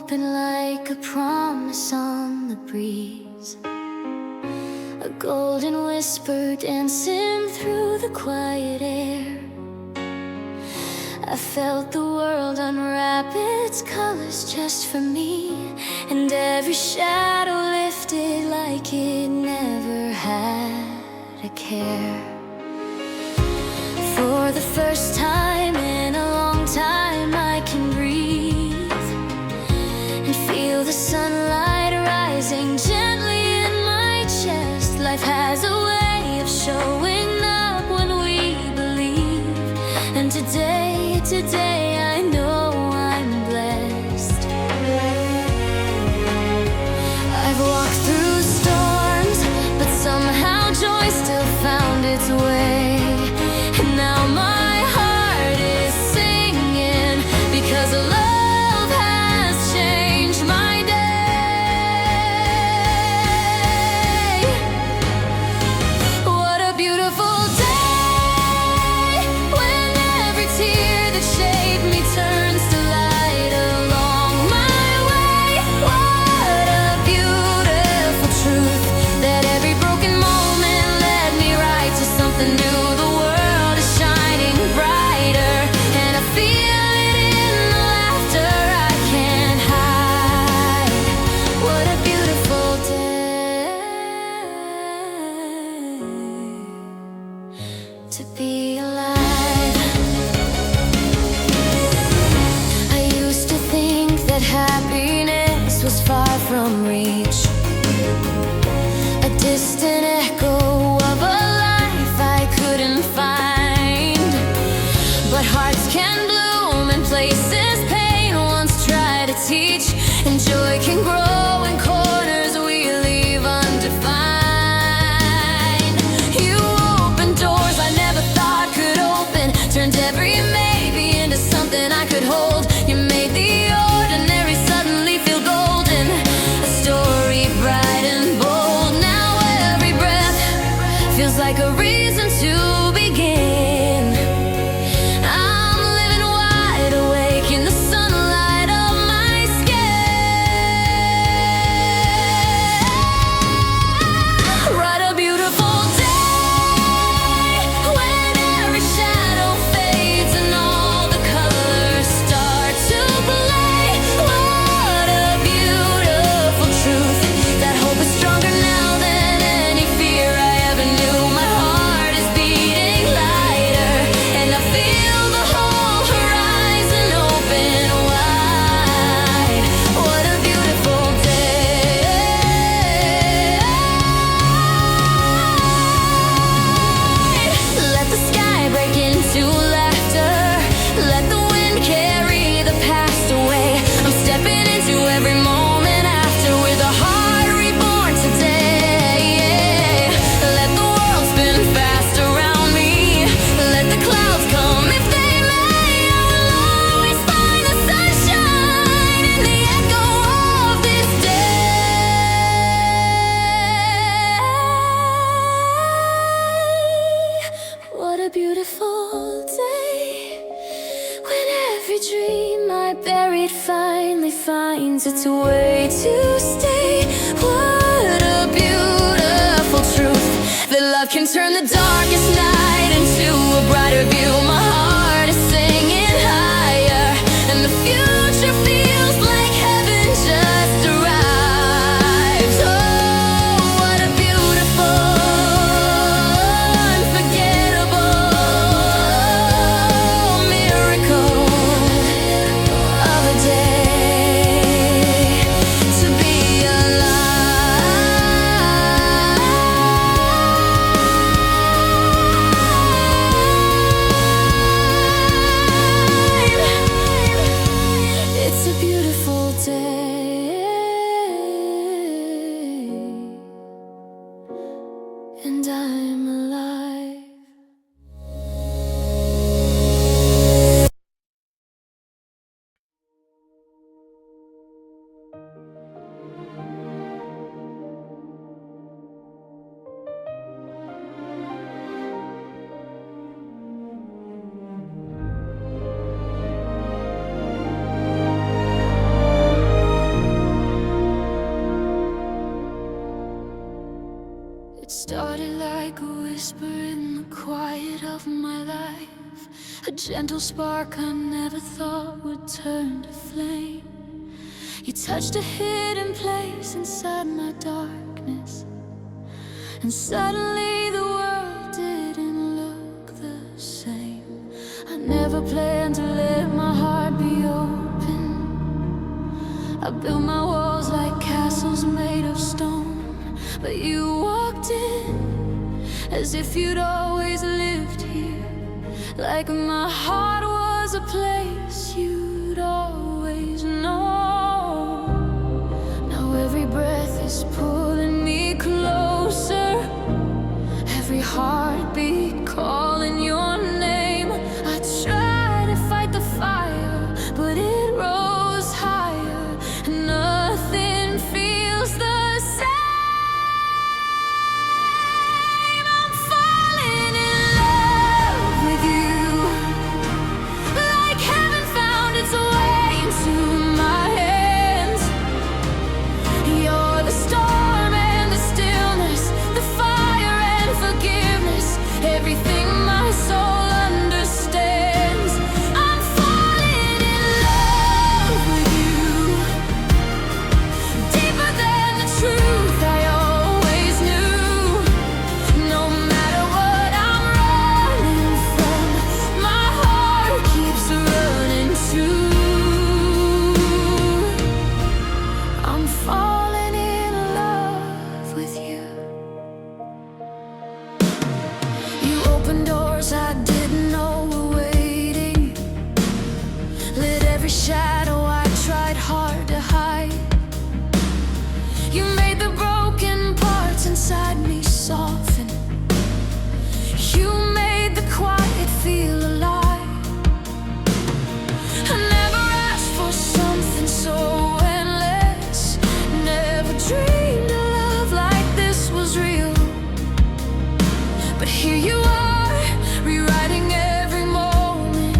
open like a promise on the breeze, a golden whisper dancing through the quiet air. I felt the world unwrap its colors just for me, and every shadow lifted like it never had a care. For the first time in a long time, I can breathe and feel the sunlight rising gently in my chest. Life has a way of showing up when we believe, and today I know I'm blessed. I've walked through storms, but somehow joy still found its way. And now my heart is singing because love has changed my day. What a beautiful day, when every tear that shaped me turns to light along my way. What a beautiful truth, that every broken moment led me right to something new. The world is shining brighter, and I feel it in the laughter I can't hide. What a beautiful day to be alive. I used to think that happiness was far from reach, a distant echo of a life I couldn't find. But hearts can bloom in places pain once tried to teach, and joy can grow in corners we leave undefined. You opened doors I never thought could open, turned every maybe into something I could hold. You made the ordinary suddenly feel golden, a story bright and bold. Now every breath feels like a reason to begin. I'm living wide awake in the sunlight of my skin. What a beautiful day, when every shadow fades and all the colors start to play. What a beautiful truth, that hope is stronger now than any fear I ever knew. My heart is beating lighter, and I feel the whole horizon open wide. What a beautiful day. Let the sky break into laughter, let the wind carry the past away. I'm stepping into every moment after with a heart reborn today. Let the world spin fast around me, let the clouds come if they may. I will always find the sunshine in the echo of this day. What a beautiful day, when every dream I buried finally finds its way to stay. What a beautiful truth, that love can turn the darkest night into a brighter view. My heart is singing higher, and the future feels like heaven just arrived. Oh, what a beautiful, unforgettable miracle of a day to be alive. like a whisper in the quiet of my life, a gentle spark I never thought would turn to flame. You touched a hidden place inside my darkness, and suddenly the world didn't look the same. I never planned to let my heart be open. I built my walls like castles made of stone, but you walked in as if you'd always lived here, like my heart was a place you'd always known. Now every breath is pulling me closer, every heartbeat calling your name. I tried to fight the fire, but it rose higher, and nothing feels the same. I'm falling in love with you, like heaven found its way into my hands. You're the storm and the stillness, the fire and forgiveness, everything my soul understands. I'm falling in love with you, deeper than the truth I always knew. No matter what I'm running from, my heart keeps running too. I'm falling in love with you. You opened doors I didn't know were waiting, lit every shadow I tried hard to hide. You made the broken parts inside me soften. You made the quiet feel alive. I never asked for something so endless, never dreamed a love like this was real. But here you are, rewriting every moment,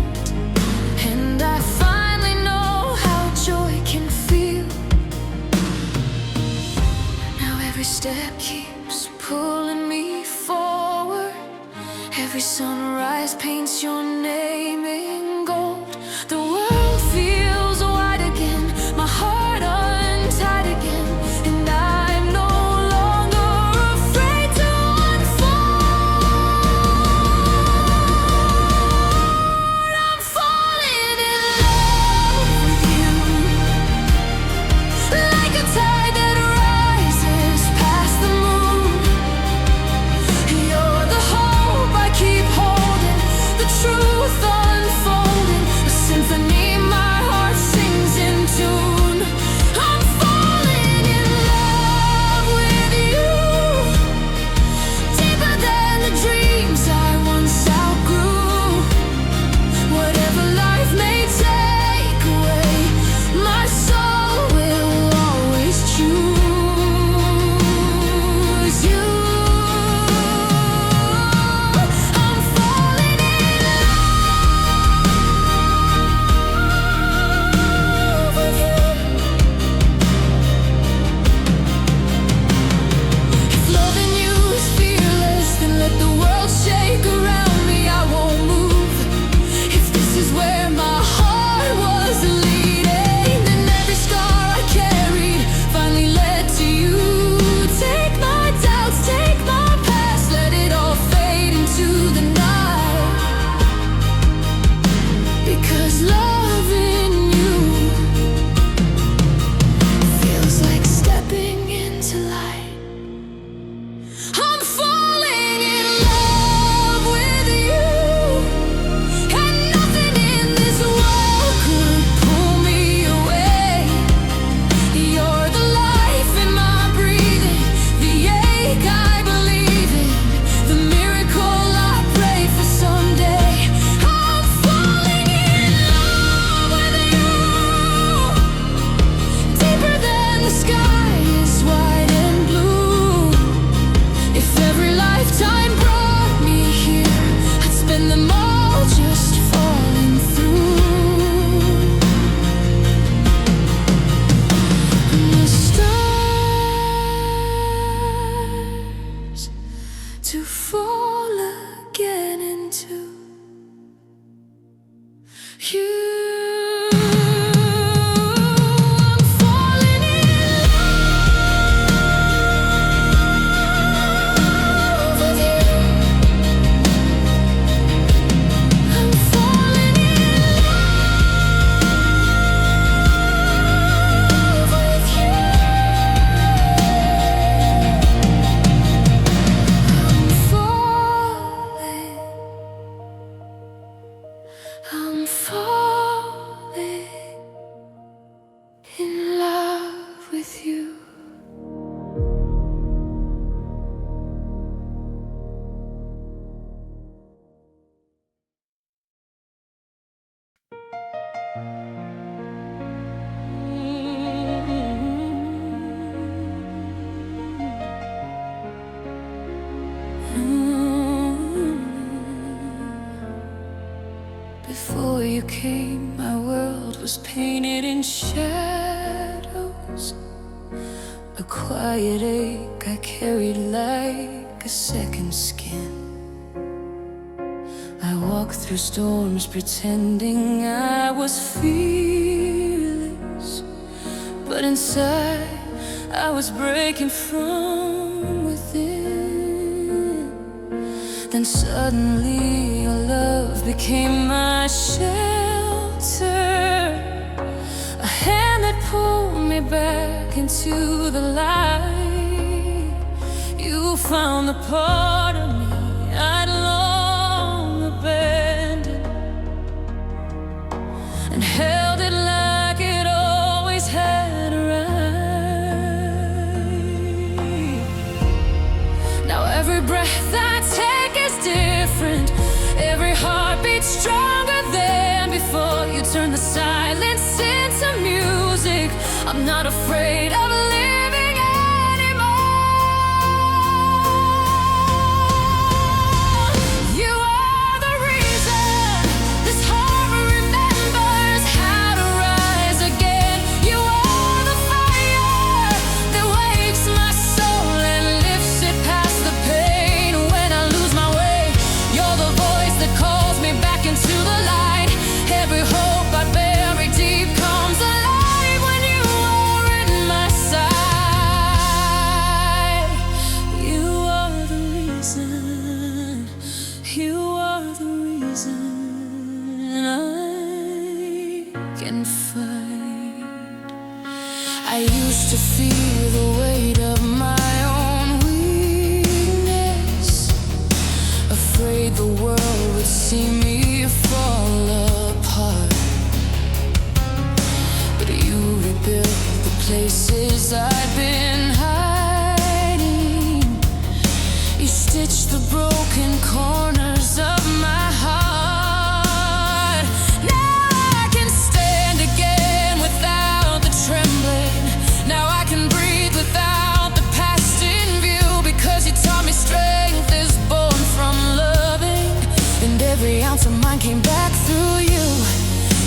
and I finally know how joy can feel. Now every step keeps pulling me forward, every sunrise paints your name in gold. The world feels wide again, my heart untied again, and I'm no longer afraid to unfold. I'm falling in love with you, like a tide that rises past the moon. You're the hope I keep holding, the truth with you. Before you came, my world was painted in shadows. A quiet ache I carried like a second skin. I walked through storms pretending I was fearless, but inside I was breaking from within. Then suddenly your love became my shelter, a hand that pulled me back into the light. You found the part of me I'd long abandoned and held it like it always had a right. Now every breath I take is different, every heartbeat stronger than before. You turn the silence into music. I'm not afraid of living anymore. You are the reason this heart remembers how to rise again. You are the fire that wakes my soul and lifts it past the pain when I lose my way. You're the voice that calls me back into the light. Every hope I bury deep comes alive when you are in my side. You are the reason, you are the reason I can fight. I used to feel the weight of my own weakness, afraid the world would see me fall apart. But you rebuilt the places I've been hiding. You stitched the broken corners of my heart. Now I can stand again without the trembling. Now I can breathe without the past in view, because you taught me strength is born from loving, and every ounce of mine came back through you.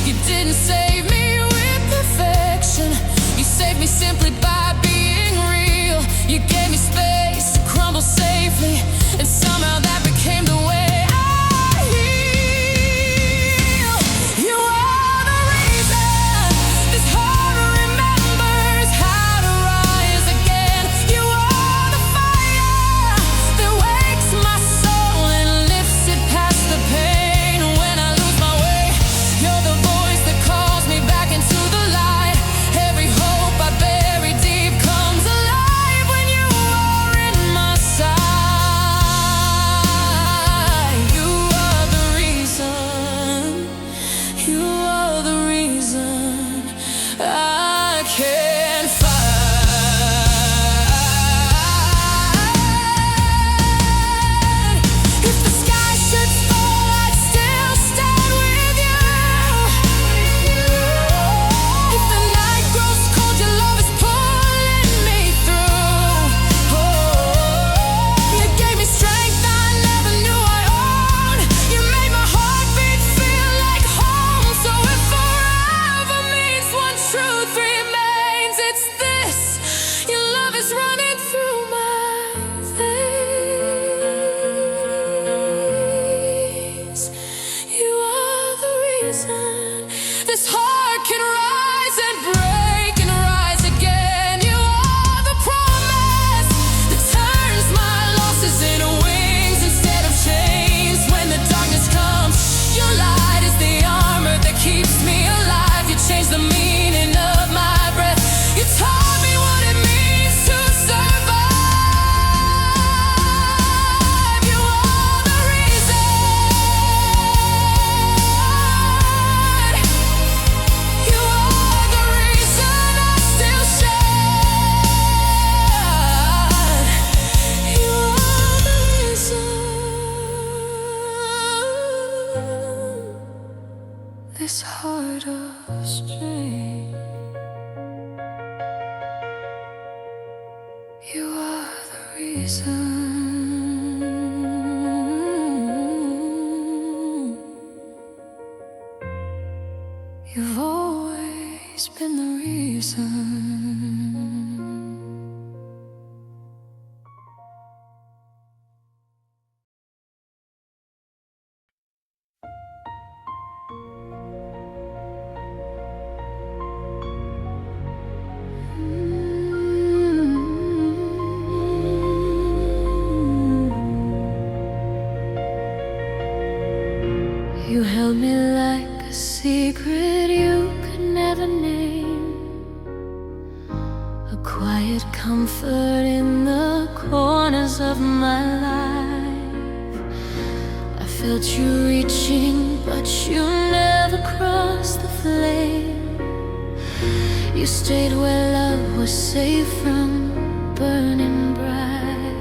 You didn't save me with perfection, you saved me simply by being real. You gave me space to crumble safely, and somehow that became the way I heal. You are the reason this heart remembers how to rise again. You are the fire that wakes my soul and lifts it past the pain when I lose my way. You're the voice that calls me back into the light. Every hope I bury deep comes alive when you are in my side. You've always been the reason. You held me like a secret you could never name, a quiet comfort in the corners of my life. I felt you reaching, but you never crossed the flame. You stayed where love was safe from burning bright.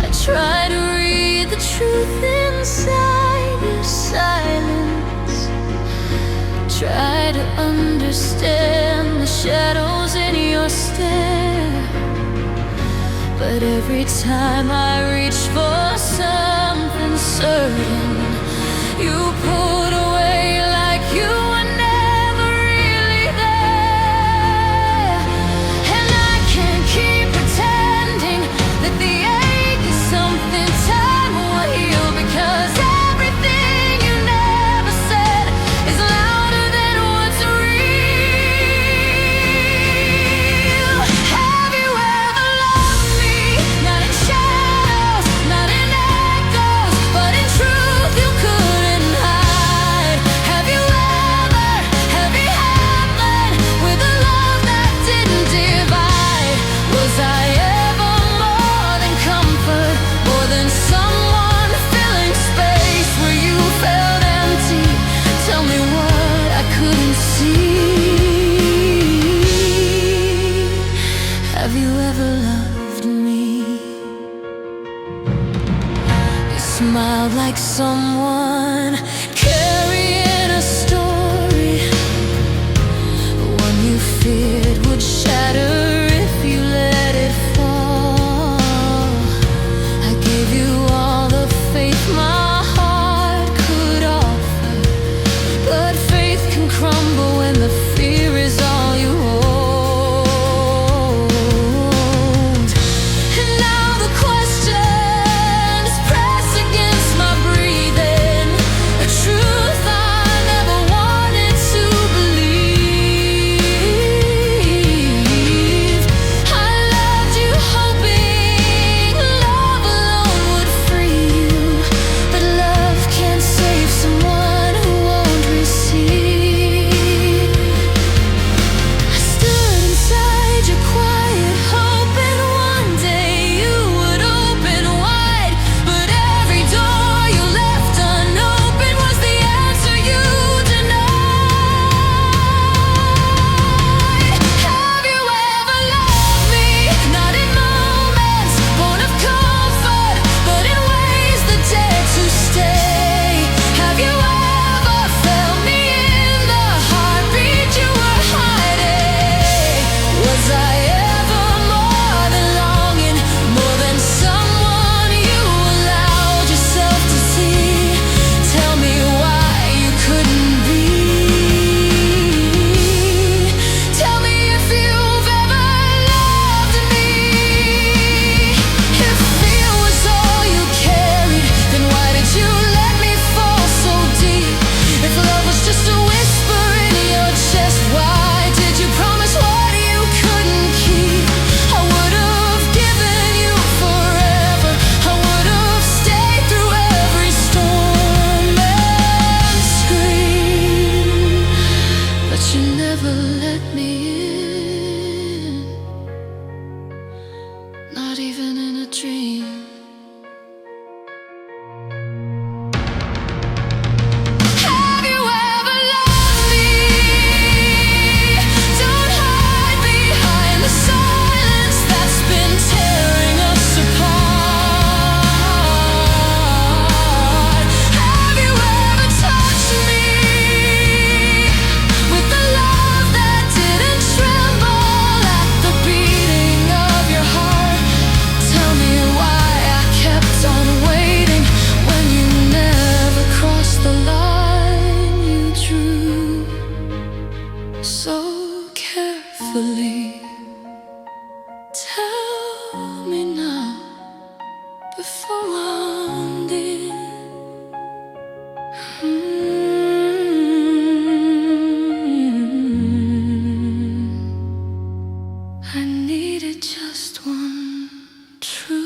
I tried to read the truth inside your silence, try to understand the shadows in your stare. But every time I reached for something certain, you pulled away like you were never really there. And I can't keep pretending that the ache is something time will heal, because everything you never said is louder than what's real. Have you ever loved me? Not in shadows, not in echoes, but in truth you couldn't hide. gracefully. Tell me now before I'm dead. I needed just one truth,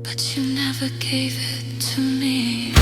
but you never gave it to me.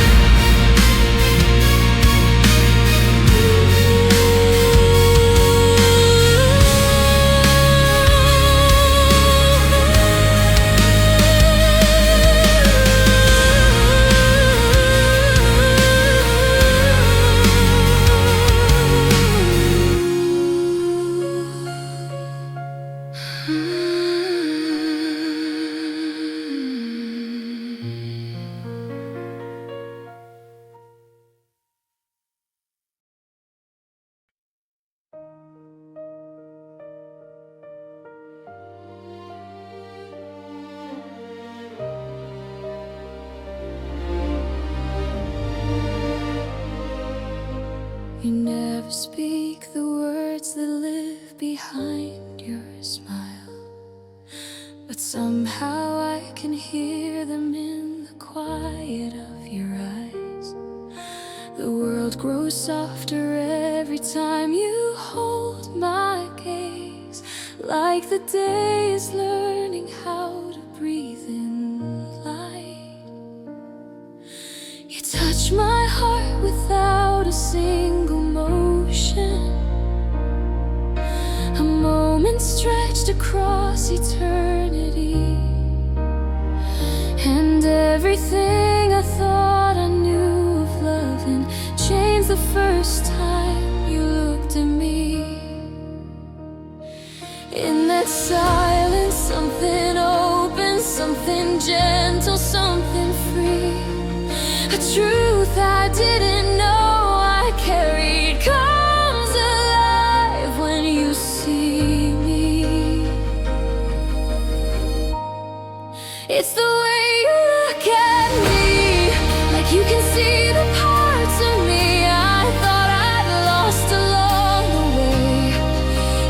You never speak the words that live behind your smile, but somehow I can hear them in the quiet of your eyes. The world grows softer every time you hold my gaze, like the day is learning how to breathe in light. You touch my heart without a single motion, a moment stretched across eternity. And everything I thought I knew of loving changed the first time you looked at me. In that silence, something open, something gentle, something free. A truth I didn't know I carried comes alive when you see me. It's the way you look at me, like you can see the parts of me I thought I'd lost along the way.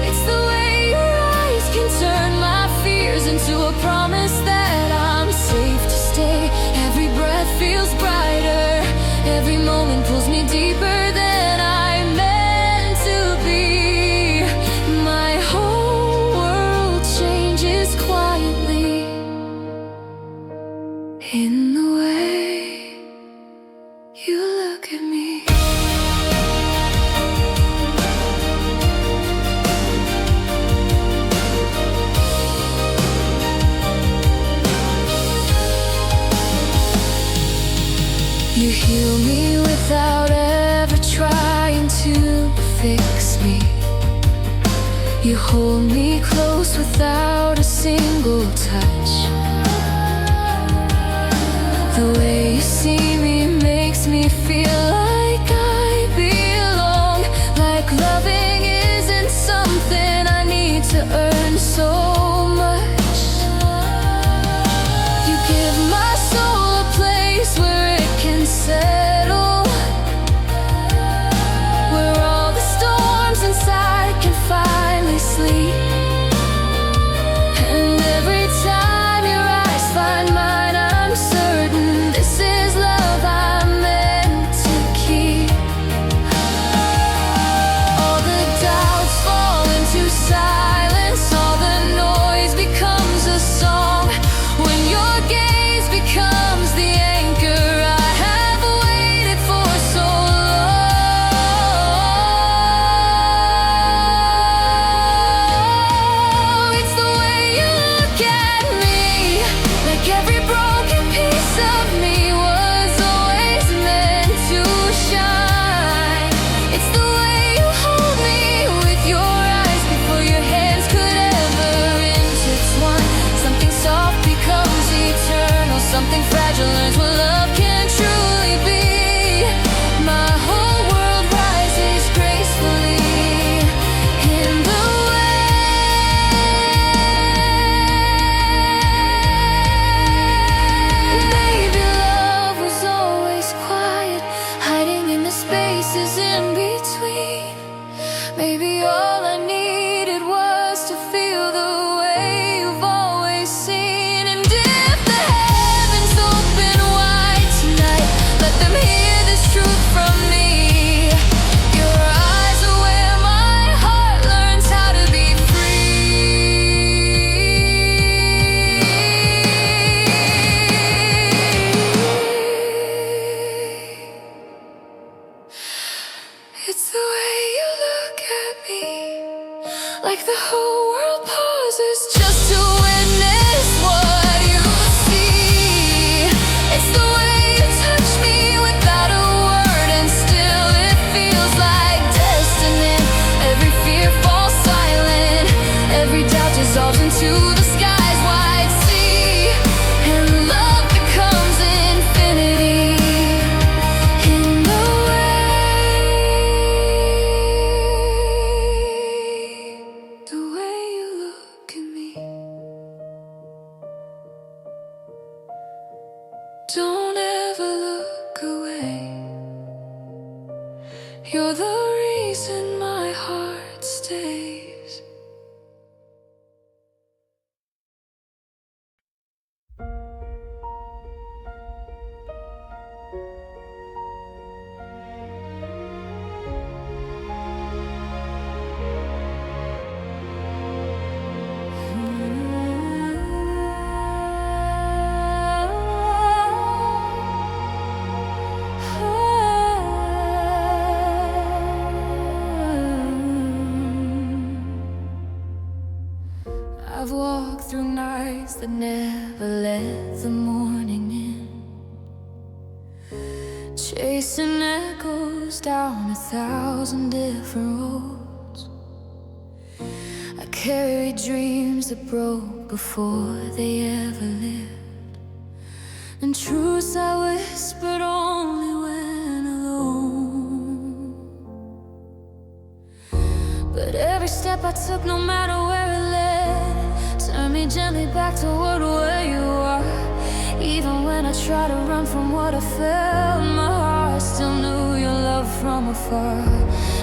It's the way your eyes can turn my fears into a promise that I'm safe to stay. Every breath feels brighter, every moment pulls me deeper than I meant to be. My whole world changes quietly in the way you look at me. You heal me without ever trying to fix me. You hold me close without a single touch. The way you see me makes me feel like I belong, like loving isn't something I need to earn so much. You give my soul a place where it can settle, where all the storms inside can finally sleep. And every time your eyes find mine, I'm certain this spaces in between. Maybe all I needed was to feel the way you've always seen. And if the heavens open wide tonight, let them hear this truth from me. Your eyes are where my heart learns how to be free. It's the way you look at me, like the whole world pauses just to witness what you see. It's the way you touch me without a word, and still it feels like destiny. Every fear falls silent, every doubt dissolves into the sky's wide sea, and love becomes infinity. In the way you look at me. Don't ever look away. You're the reason my heart stays. I've walked through nights that never let the morning in, chasing echoes down 1,000 different roads. I carried dreams that broke before they ever lived, and truths I whispered only when alone. But every step I took, no matter where it led, turned me gently back toward where you are. Even when I tried to run from what I felt, my heart still knew your love from afar.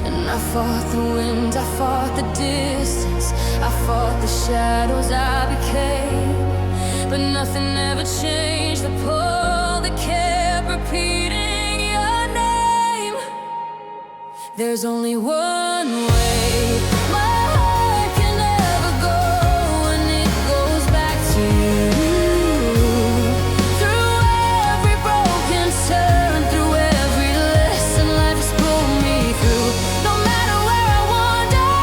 And I fought the wind, I fought the distance, I fought the shadows I became, but nothing ever changed the pull that kept repeating your name. There's only one way my heart can ever go, and it goes back to you. Through every broken turn, through every lesson life has pulled me through. No matter where I wander,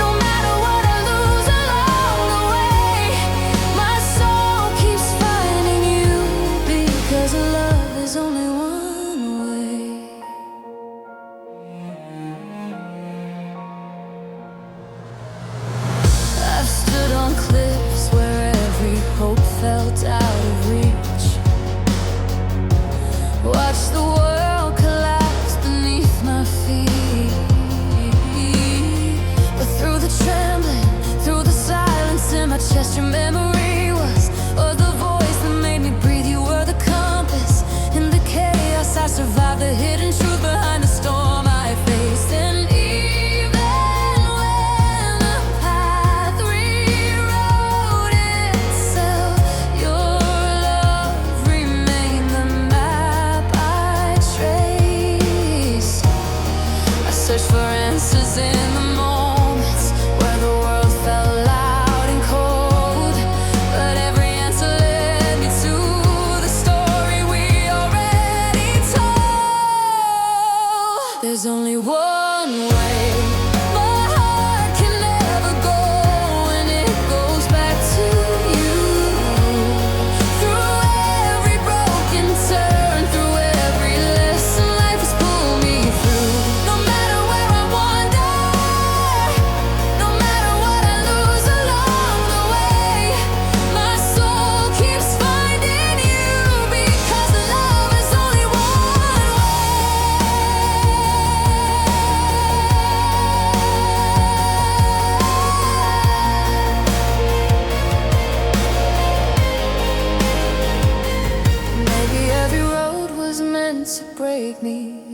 no matter what I lose along the way, my soul keeps finding you, because love is only one way. I've stood on cliffs where every hope felt out of reach, watched the world collapse beneath my feet. But through the trembling, through the silence in my chest, your memory was the voice that made me breathe. You were the compass in the chaos. I survived the hidden truth behind the storm I faced. And even when the path rewrote itself, your love remained the map I traced. I searched for answers in the moments where the world felt loud and cold, but every answer led me to the story we already told. There's only one way my heart can never go, and it goes back to you. Through every broken turn, through every lesson life has pulled me through. No matter where I wander, no matter what I lose along the way, my soul keeps finding you, because love is only one way.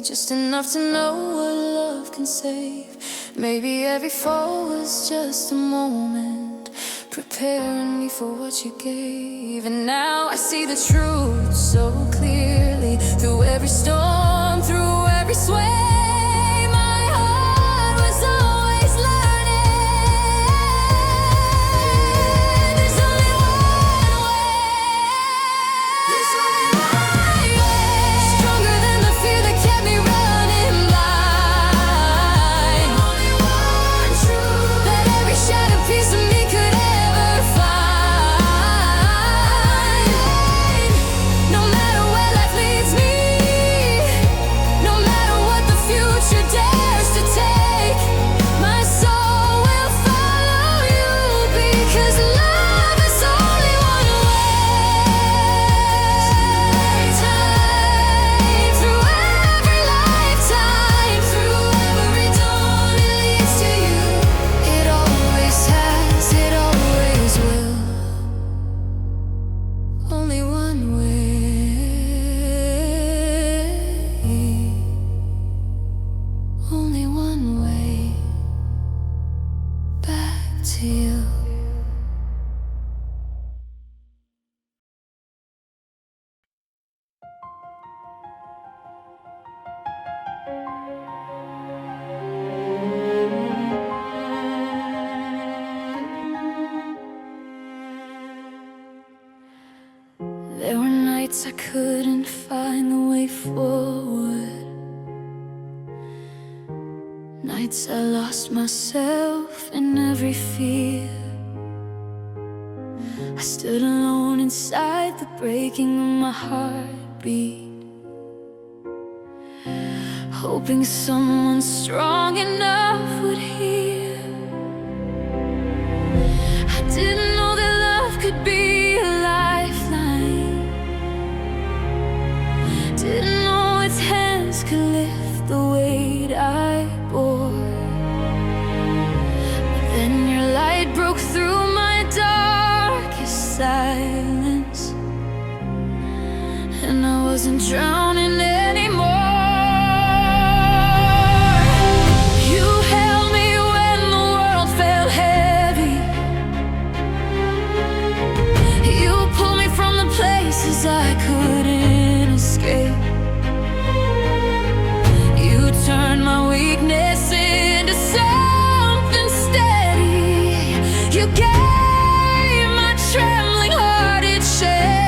just enough to know what love can save. Maybe every fall was just a moment, preparing me for what you gave. And now I see the truth so clearly, through every storm, through every sway. My heart was always learning. There's only one way. There's only one way. Stronger than the fear that kept me running blind. Only one truth that every shattered piece of me could ever find. No matter where life leads me, no matter what the future dares to take, my soul will follow you, because love is only one way. Time, through every lifetime, through every dawn, it leads to you. It always has, it always will. Only one way. Only one way back to you. There were nights I couldn't find the way forward, nights I lost myself in every fear. I stood alone inside the breaking of my heartbeat, hoping someone strong enough would hear. I didn't know that love could be a lifeline, didn't know its hands could lift the weight I bore. But then your light broke through my darkest silence, and I wasn't drowning anymore. You held me when the world felt heavy. You pulled me from the places I couldn't escape. You turned my weakness into something steady. You gave my trembling heart its shade.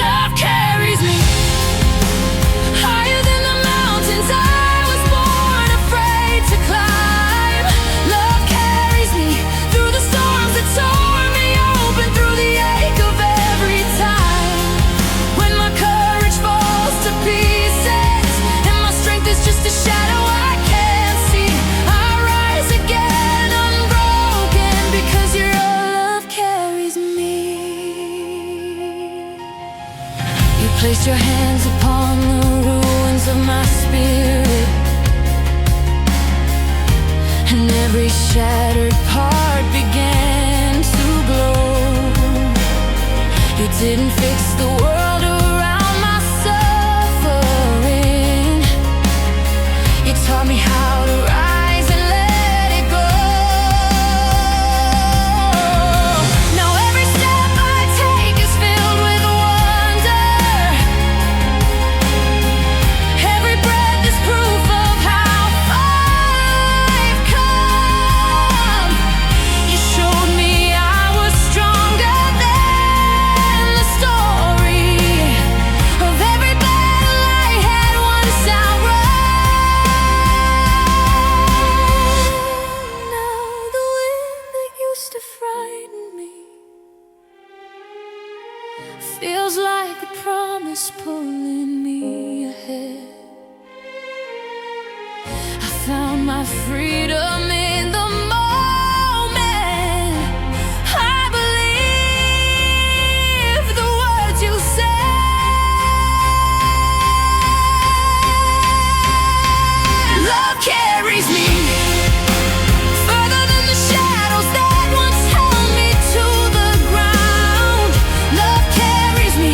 Love carries me higher than the mountains I was born afraid to climb. Love carries me through the storms that tore me open, through the ache of every time. When my courage falls to pieces and my strength is just a shadow I can't see, I rise again unbroken, because your love carries me. You placed your hands upon the ruins of my spirit, and every shattered part began to glow. You didn't fix the world around my suffering. You taught me how to rise and let it go. Now every step I take is filled with wonder. Every breath is proof of how far I've come. You showed me I was stronger than the story of every battle I had once outrun. Now the wind that used to frighten me feels like a promise pulling me ahead. I found my freedom in the moment. I believe the words you said. Love carries me further than the shadows that once held me to the ground. Love carries me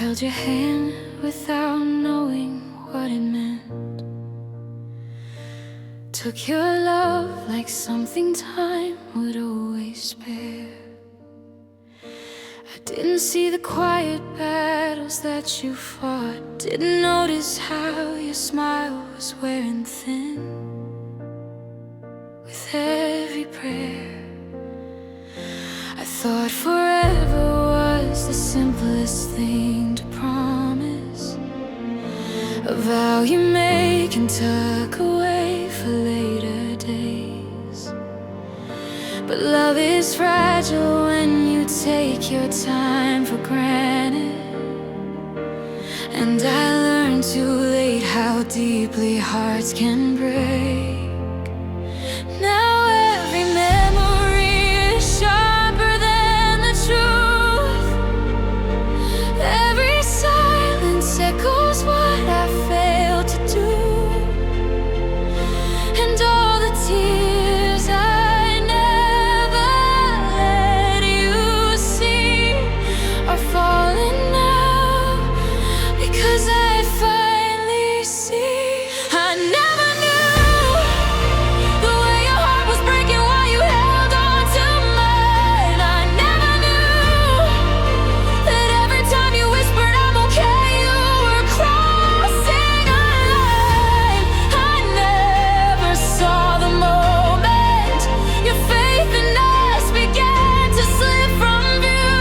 held your hand without knowing what it meant. Took your love like something time would always spare. I didn't see the quiet battles that you fought. Didn't notice how your smile was wearing thin with every prayer. I thought forever was the simplest thing to promise, a vow you make and tuck away for later days. But love is fragile when you take your time for granted, and I learned too late how deeply hearts can break. Now every memory is sharper than the truth. Every silence echoes what I failed to do, and all the tears I never let you see are falling now, because I finally see. I never knew the way your heart was breaking while you held on to mine. I never knew that every time you whispered I'm okay, you were crossing a line. I never saw the moment your faith in us began to slip from view,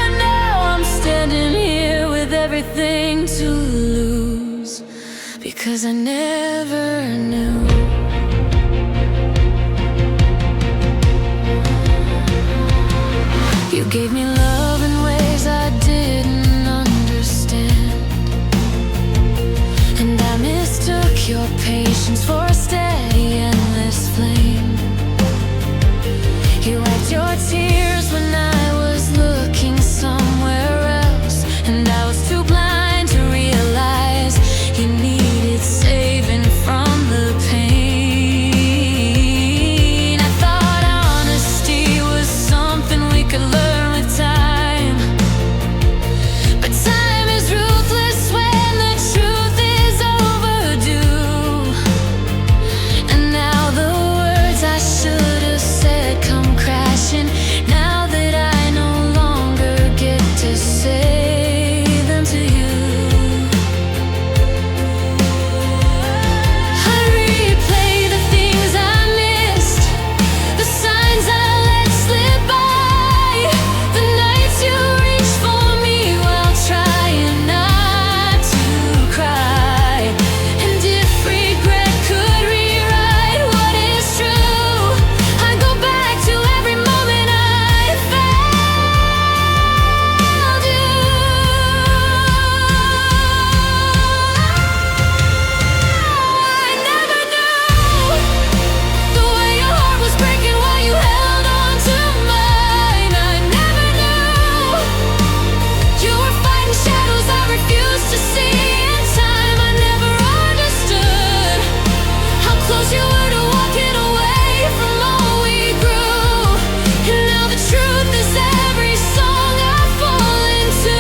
and now I'm standing here with everything to lose, because I never knew. You gave me love in ways I didn't understand, and I mistook your patience for a steady, endless flame. You wiped your tears when I was looking somewhere else, and I was too blind to realize you needed saving from the pain. I thought honesty was something we could learn with time, but time is ruthless when the truth is overdue. And now the words I should have said come crashing, now that I no longer get to say them to you. I replay the things I missed, the signs I let slip by, the nights you reached for me while trying not to cry. And if regret could rewrite what is true, I'd go back to every moment I failed you. I never knew the way your heart was breaking while you held on to mine. I never knew you were fighting shadows I refused to see in time. I never understood how close you were to walking away from all we grew. And now the truth is every song I fall into.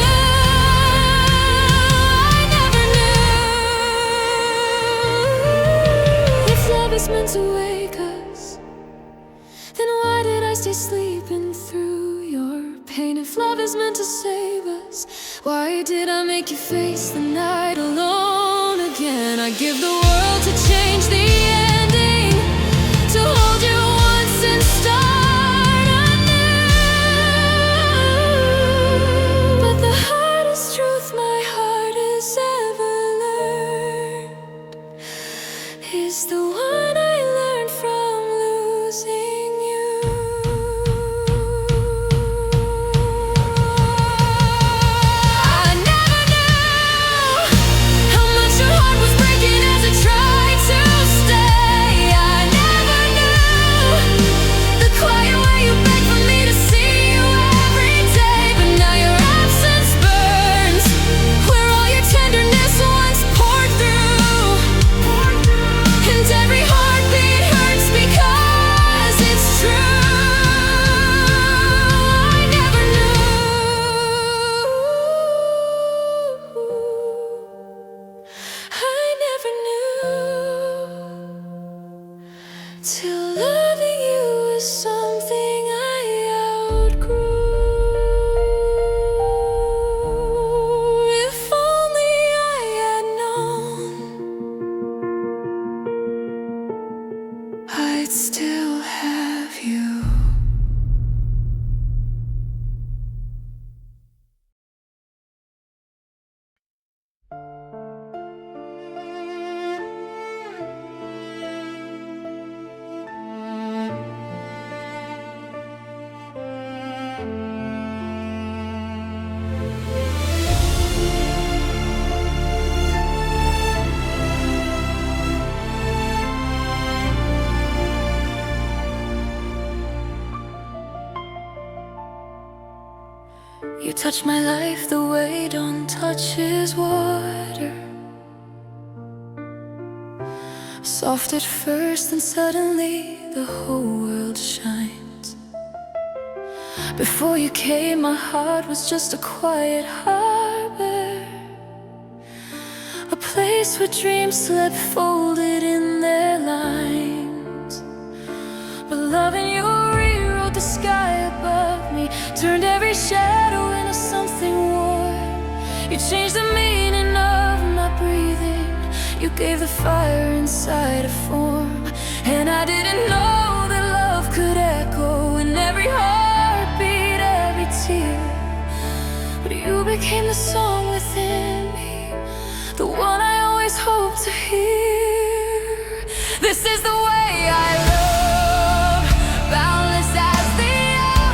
I never knew. If love is meant to wake us, then why did I stay sleeping through your pain? If love is meant to save us, why did I make you face the night alone again? I give the world to change the ending, to hold you once and start anew. But the hardest truth my heart has ever learned is the one I learned from losing you. I never knew how much your heart was breaking as it tried to stop. You touch my life the way dawn touches water. Soft at first, and suddenly the whole world shines. Before you came, my heart was just a quiet harbor, a place where dreams slept folded in their lines. But loving you rewrote the sky above me, turned every shadow into something warm. You changed the meaning of my breathing. You gave the fire inside a form. And I didn't know that love could echo in every heartbeat, every tear. But you became the song within me, the one I always hoped to hear. This is the way I love, boundless as the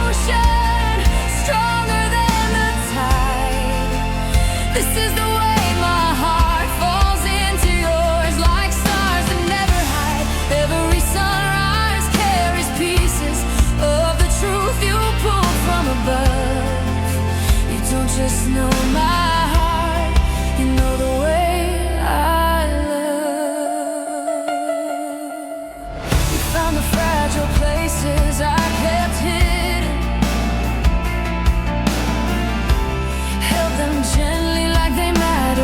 ocean, stronger than the tide. This is the way my heart falls into yours, like stars that never hide. Every sunrise carries pieces of the truth you pulled from above. You don't just know my heart, you know the way I love. You found the fragile places I kept hidden, held them gently like they mattered.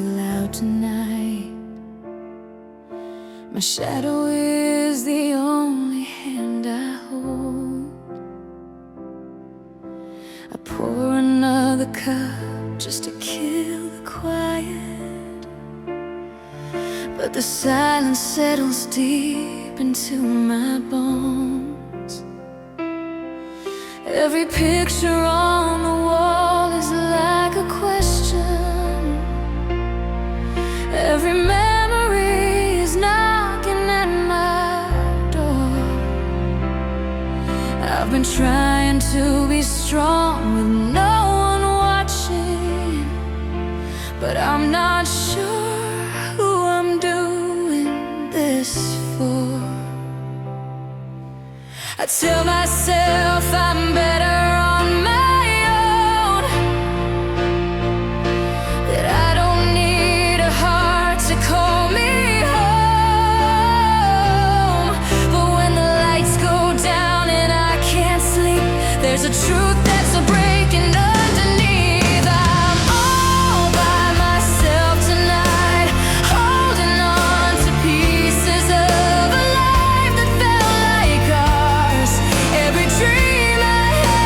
too loud tonight. My shadow is the only hand I hold. I pour another cup just to kill the quiet, but the silence settles deep into my bones. Every picture on the wall is like a question. Every memory is knocking at my door. I've been trying to be strong with no one watching, but I'm not sure who I'm doing this for. I tell myself I'm better on my own, that I don't need a heart to call me home. But when the lights go down and I can't sleep, there's a truth that's a breaking underneath. I'm all by myself tonight, holding on to pieces of a life that felt like ours. Every dream I had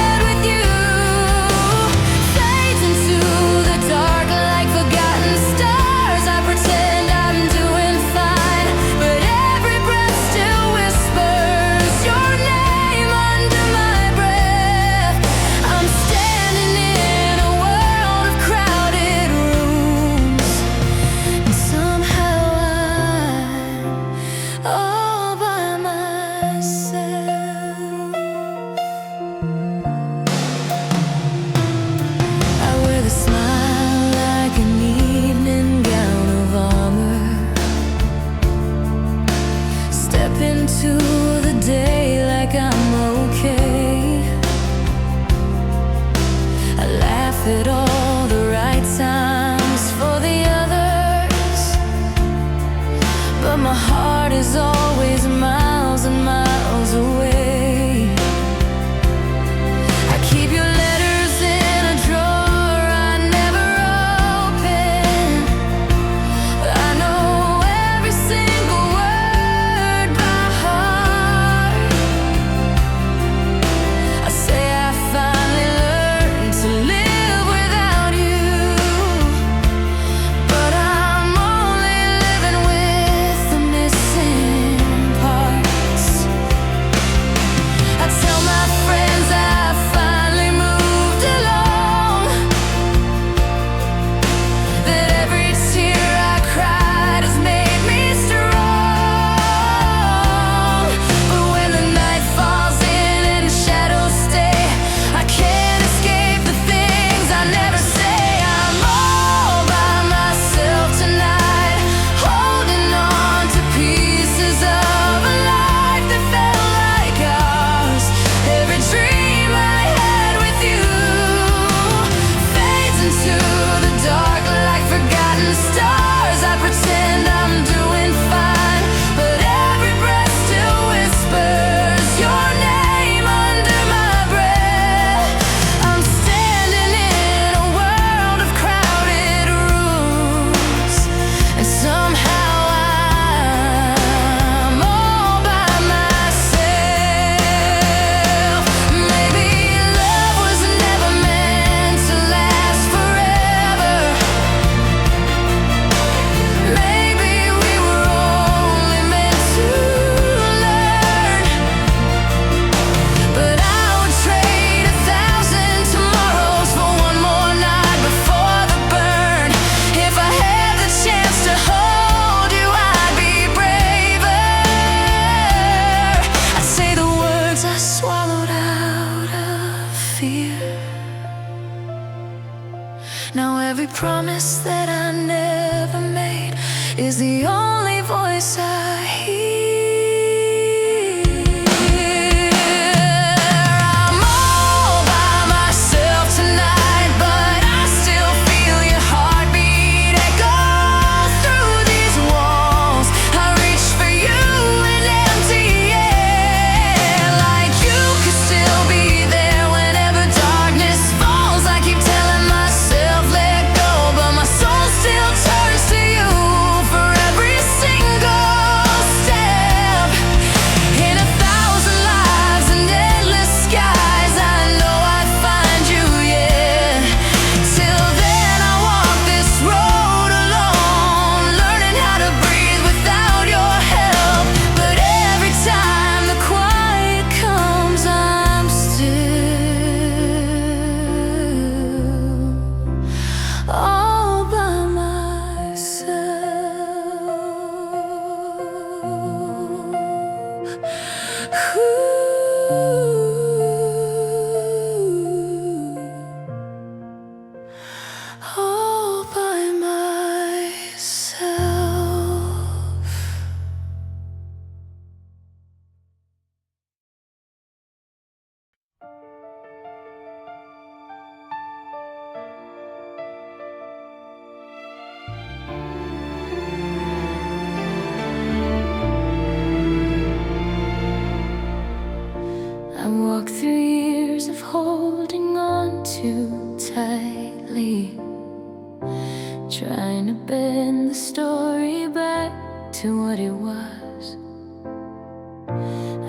trying to bend the story back to what it was.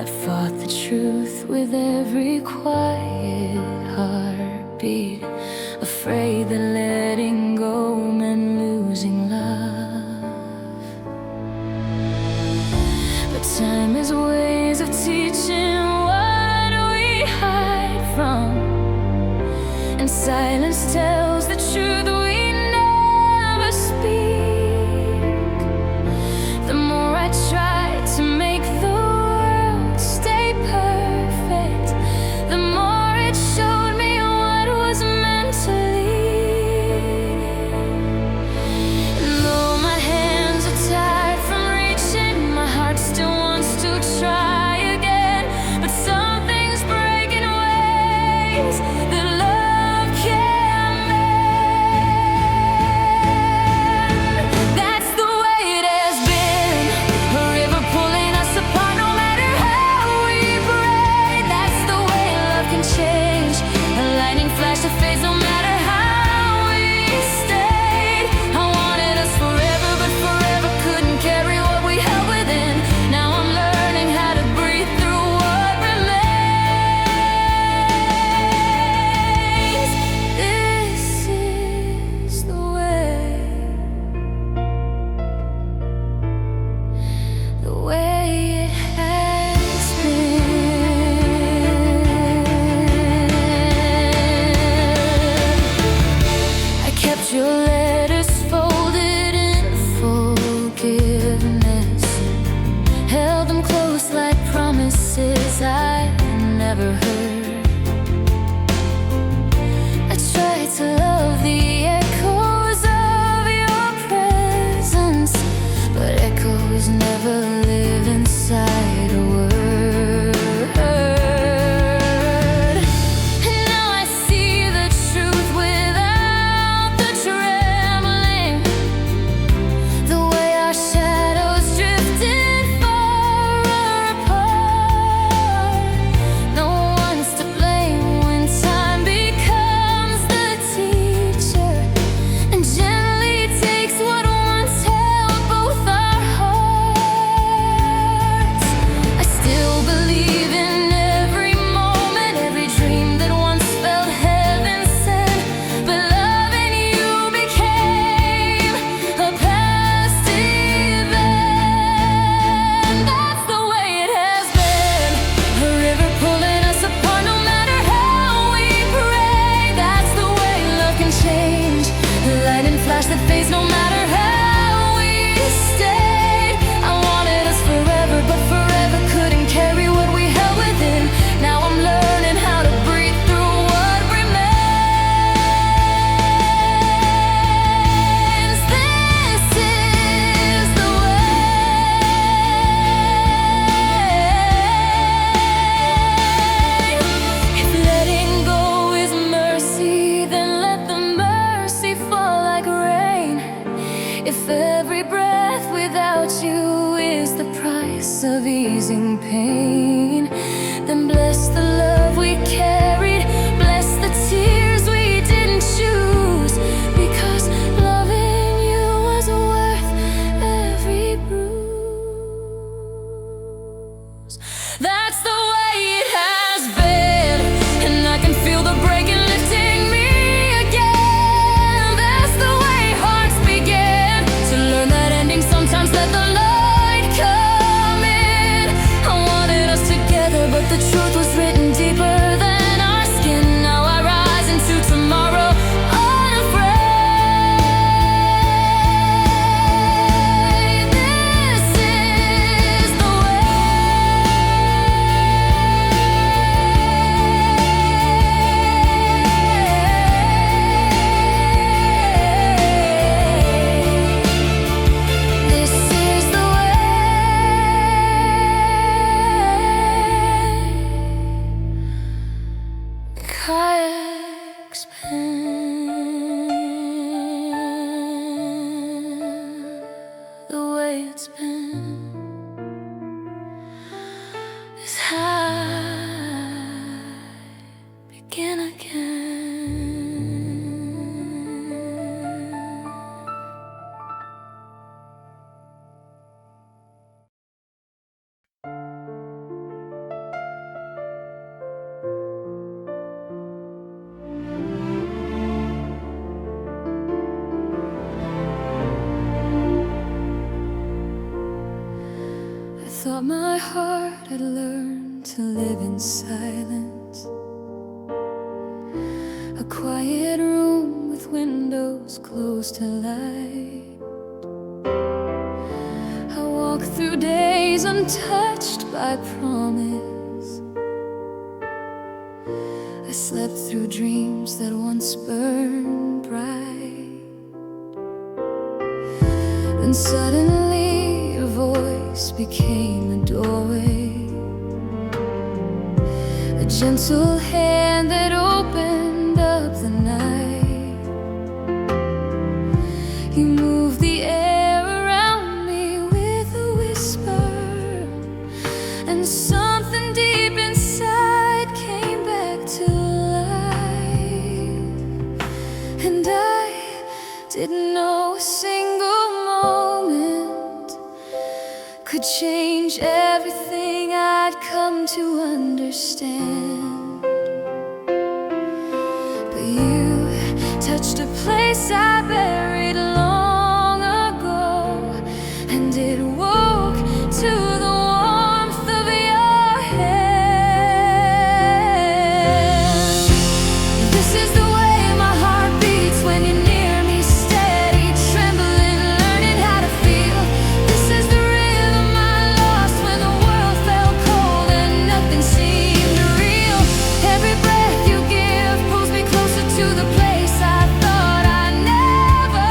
I fought the truth with every quiet heartbeat, afraid that letting go meant losing love. But time has ways of teaching what we hide from, and silence tells the truth we never speak. The more I try to make the world stay perfect, the more it showed me what was meant to leave. And though my hands are tired from reaching, my heart still wants to try again. But something's breaking ways that love can't mend. That's the way it has been, a river pulling us apart no matter how we pray. That's the way love can change, a lightning flash that fades no matter how we stayed. I wanted us forever, but forever couldn't carry what we held within. Now I'm learning how to breathe through what remains. This is the way it has been. I kept your letters folded in forgiveness, held them close like promises I never heard. I tried to love the echoes of your presence, but echoes never live inside a word. And now I see the truth without the trembling, the way our shadows drifted far apart. No one's to blame when time becomes the teacher and gently takes what once held both our hearts. I still believe in every moment, every dream that once felt heaven sent. But loving you became a past event. That's the way it has been, a river pulling us apart no matter how we pray. That's the way love can change, a lightning flash that fades no matter how we stayed. I wanted us forever, but forever couldn't carry what we held within. Now I'm learning how to breathe through what remains. This is the way. If letting go is mercy, then let the mercy fall like rain. If every breath without you is the price of easing pain, then bless the love we carried, bless the tears we didn't choose, because loving you was worth every bruise. That's the way it has been, and I can feel the breaking lifting me again. That's the way hearts begin, to learn that ending sometimes let the light come in. I wanted us together, but the truth was written deeper than our skin. Now I rise into tomorrow unafraid. This is the way. This is the way. Kayak's been the way it's been. Is how I begin again. thought my heart had learned to live in silence. A quiet room with windows closed to light. I walked through days untouched by promise. I slept through dreams that once burned bright. And suddenly a voice became a doorway, a gentle hand that opened up the night. You moved the air around me with a whisper, and something deep inside came back to life. And I didn't know a single moment could change everything I'd come to understand. But you touched a place I buried long ago, and it woke to the warmth of your hand. This is the way my heart beats when you're near me, steady, trembling, learning how to feel. This is the rhythm I lost when the world felt cold and nothing seemed real. Every breath you give pulls me closer to the place I thought I'd never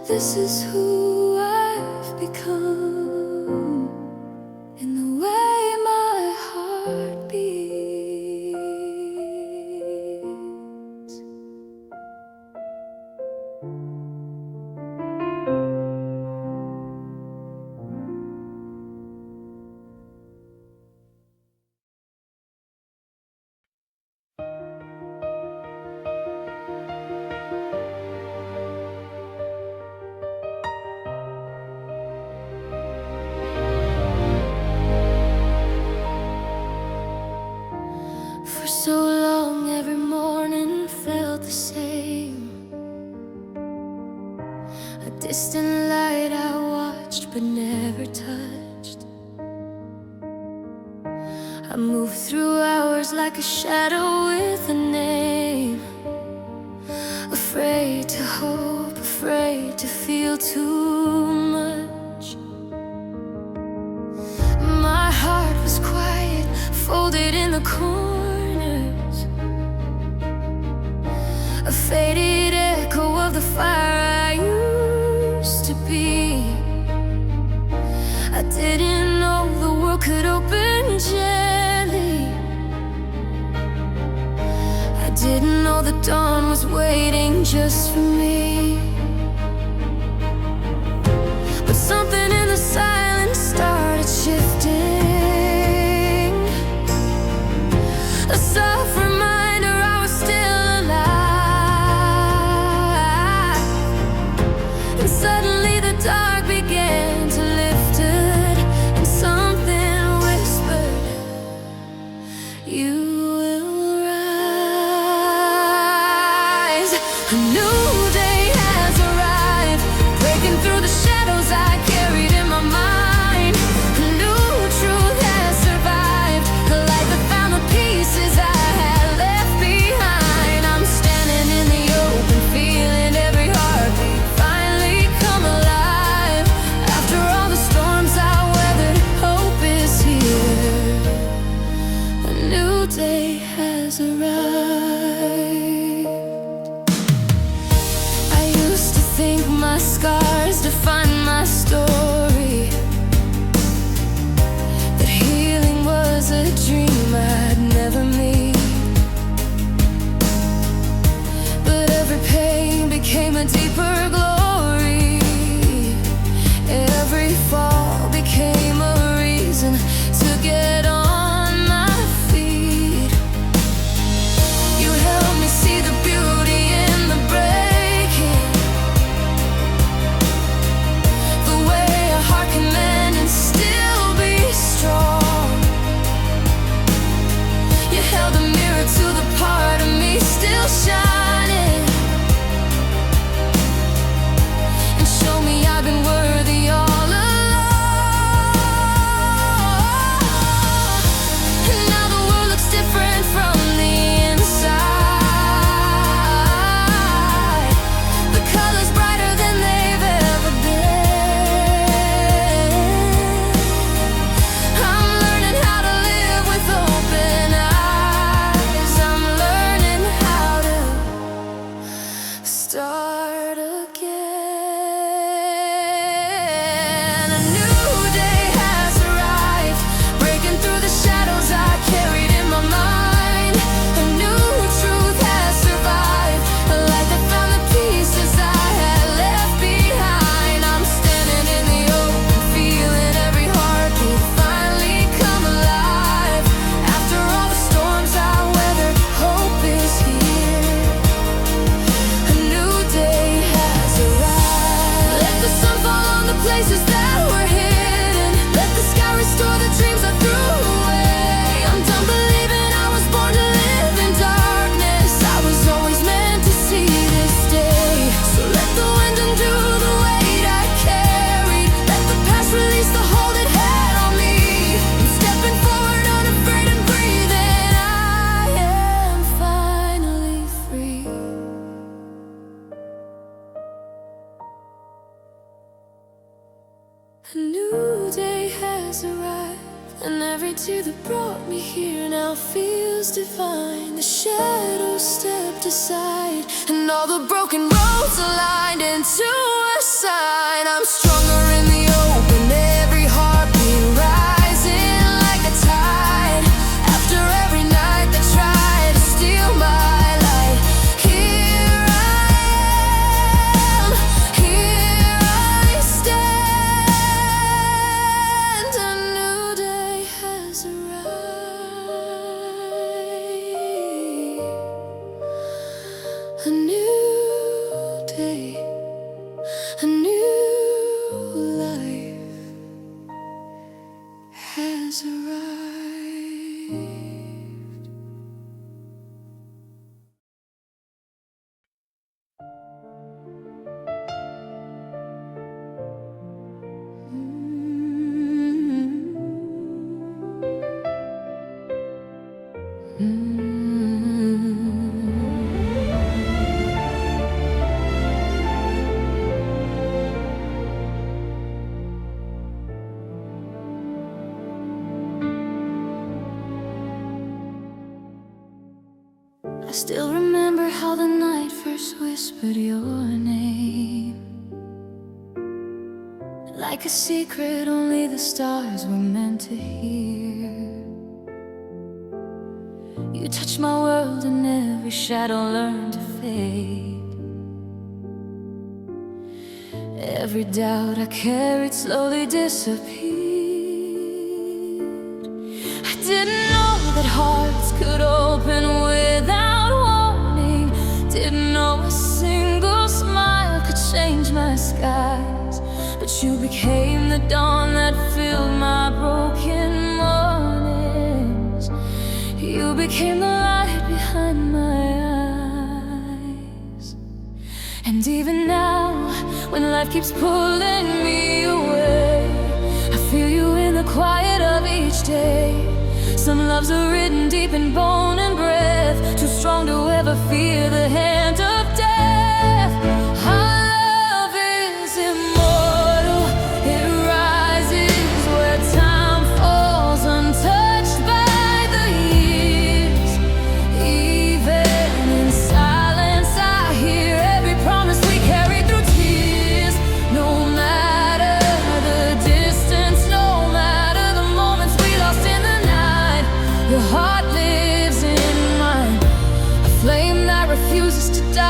This is who I've become, in the way my heart beats. For so long, every morning felt the same. A distant light I watched but never touched. I moved through hours like a shadow with a name. Afraid to hope, afraid to feel too much. My heart was quiet, folded in the corners. A faded echo of the fire I used to be. I didn't know the world could open gently. I didn't know the dawn was waiting just for me. But something in the silence started shifting. A soft reminder I was still alive. And suddenly the dark began to lift it, and something whispered, you will rise. A new day has arrived, breaking through the shadows I carried in my mind. A new truth has survived, the light that found the pieces I had left behind. I'm standing in the open, feeling every heartbeat finally come alive. After all the storms I weathered, hope is here. A new day has arrived. I used to think my scars define my story, that healing was a dream I'd never meet. But every pain became a deeper glory. Every fall became a reason to get on my feet. You helped me see the beauty in the breaking, the way a heart can mend and still be strong. You held a mirror to the part of me still shining, and showed me I've been worthy all along. And now the world looks different from the inside. The colors brighter than they've ever been. I'm learning how to live with open eyes. I'm learning how to start again. A new day has arrived, breaking through the shadows I carried in my mind. A new truth has survived, a light that found the pieces I had left behind. I'm standing in the open, feeling every heartbeat finally come alive. After all the storms I weathered, hope is here. A new day has arrived. Let the sun fall on the places that were hidden. Let the sky restore the dreams I threw away. I'm done believing I was born to live in darkness. I was always meant to see this day. So let the wind undo the weight I carried. Let the past release the hold it had on me. I'm stepping forward unafraid and breathing. I am finally free. A new day has arrived, and every tear that brought me here now feels divine. The shadows stepped aside, and all the broken roads aligned into a sign. I'm stronger in the open, every heartbeat rising like a tide. After every night they try to steal my light, here I am, here I stand. A new day has arrived, a new day, a new life has arrived. I still remember how the night first whispered your name, like a secret only the stars were meant to hear. You touched my world and every shadow learned to fade. Every doubt I carried slowly disappeared. I didn't know that hearts could open without warning. Didn't know a single smile could change my skies. But you became the dawn that filled my broken mornings. You became the light behind my eyes. And even now, when life keeps pulling me away, I feel you in the quiet of each day. Some loves are written deep in bone and breath, too strong to ever fear the hand of death. Our love is immortal, it rises where time falls untouched by the years. Even in silence I hear every promise we carry through tears. No matter the distance, no matter the moments we lost in the night, your heart lives in mine, a flame that refuses to die.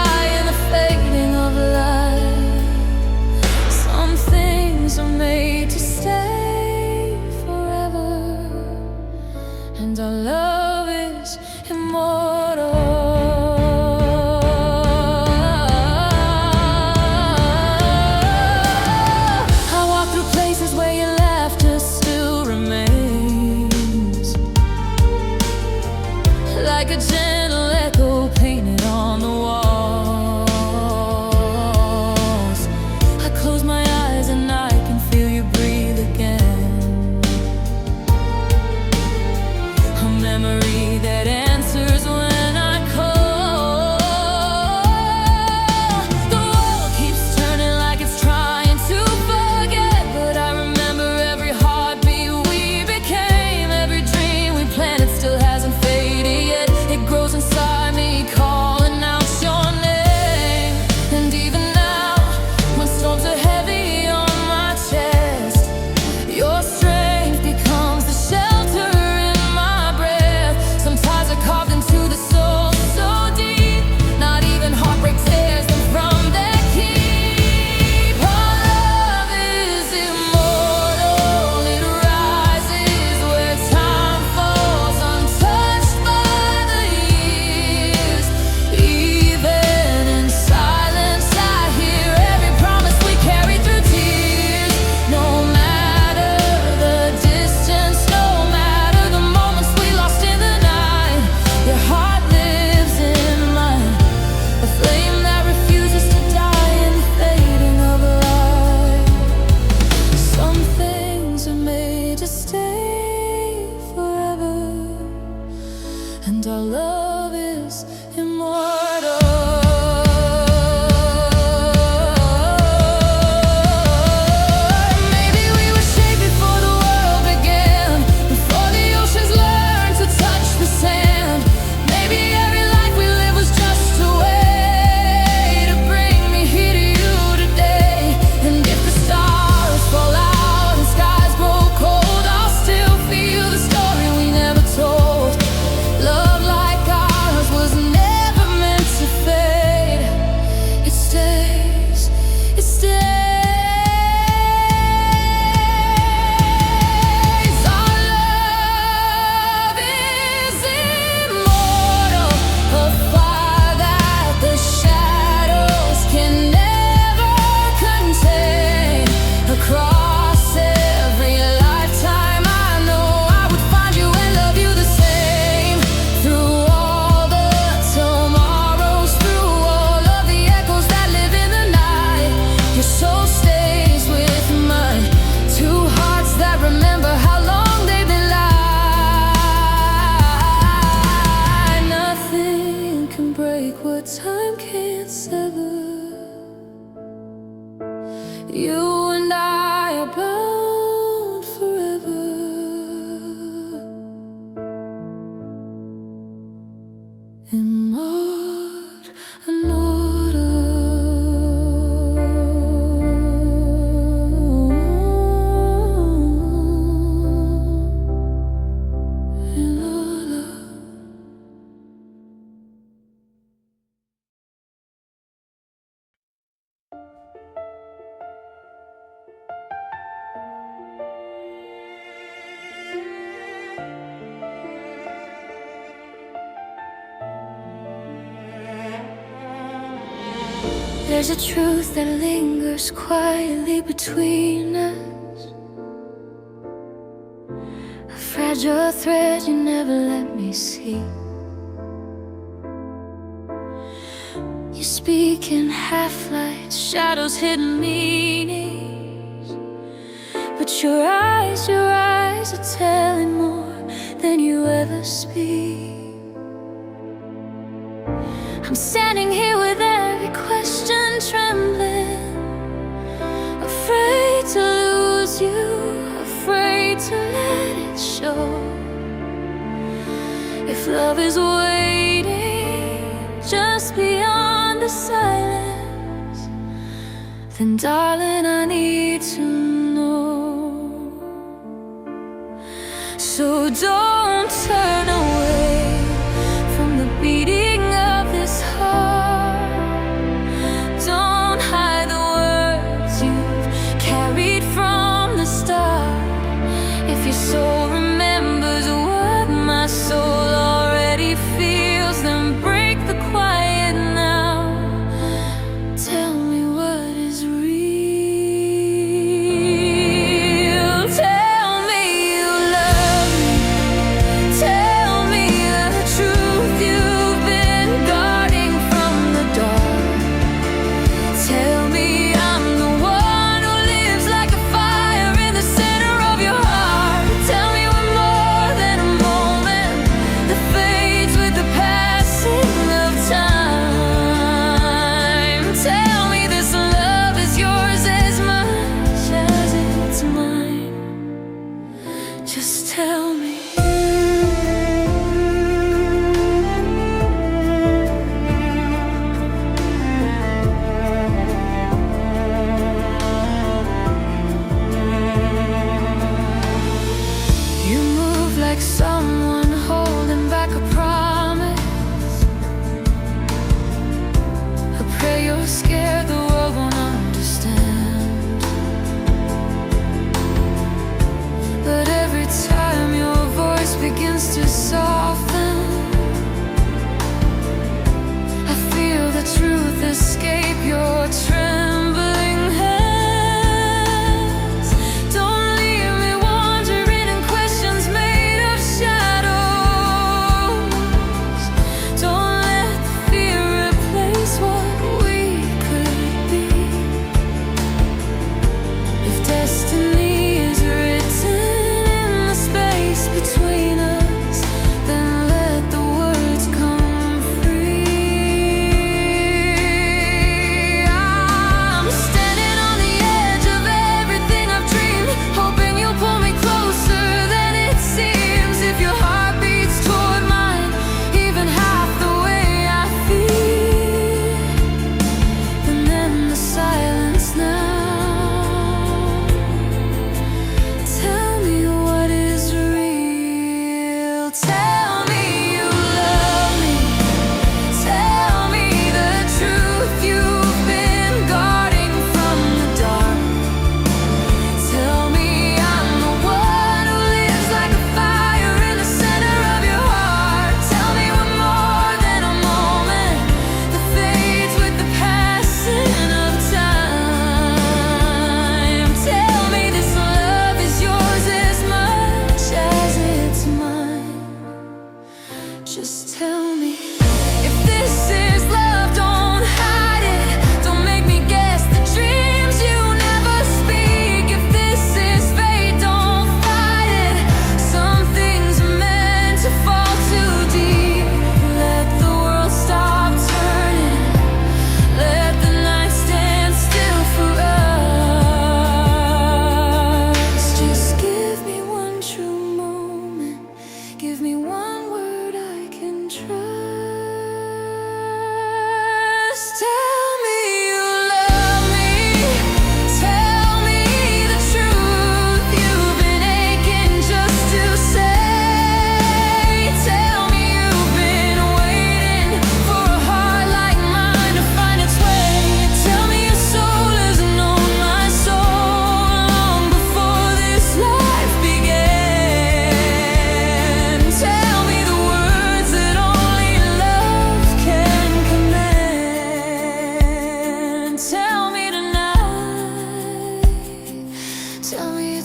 You and I are bound forever in mud and water. There's a truth that lingers quietly between us, a fragile thread you never let me see. You speak in half-light, shadows, hidden meanings, but your eyes are telling more than you ever speak. I'm standing here with every question trembling, afraid to lose you, afraid to let it show. If love is waiting just beyond the silence, then darling, I need to know. So don't turn away from the beating of this heart. Don't hide the words you've carried from the start. If your soul remembers what my soul already feels, then break the quiet now. Tell me what is real. Tell me you love me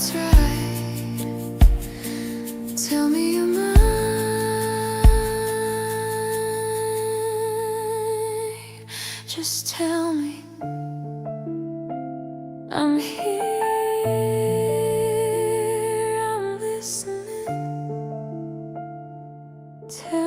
it's right. Tell me you're mine. Just tell me I'm here, I'm listening. Tell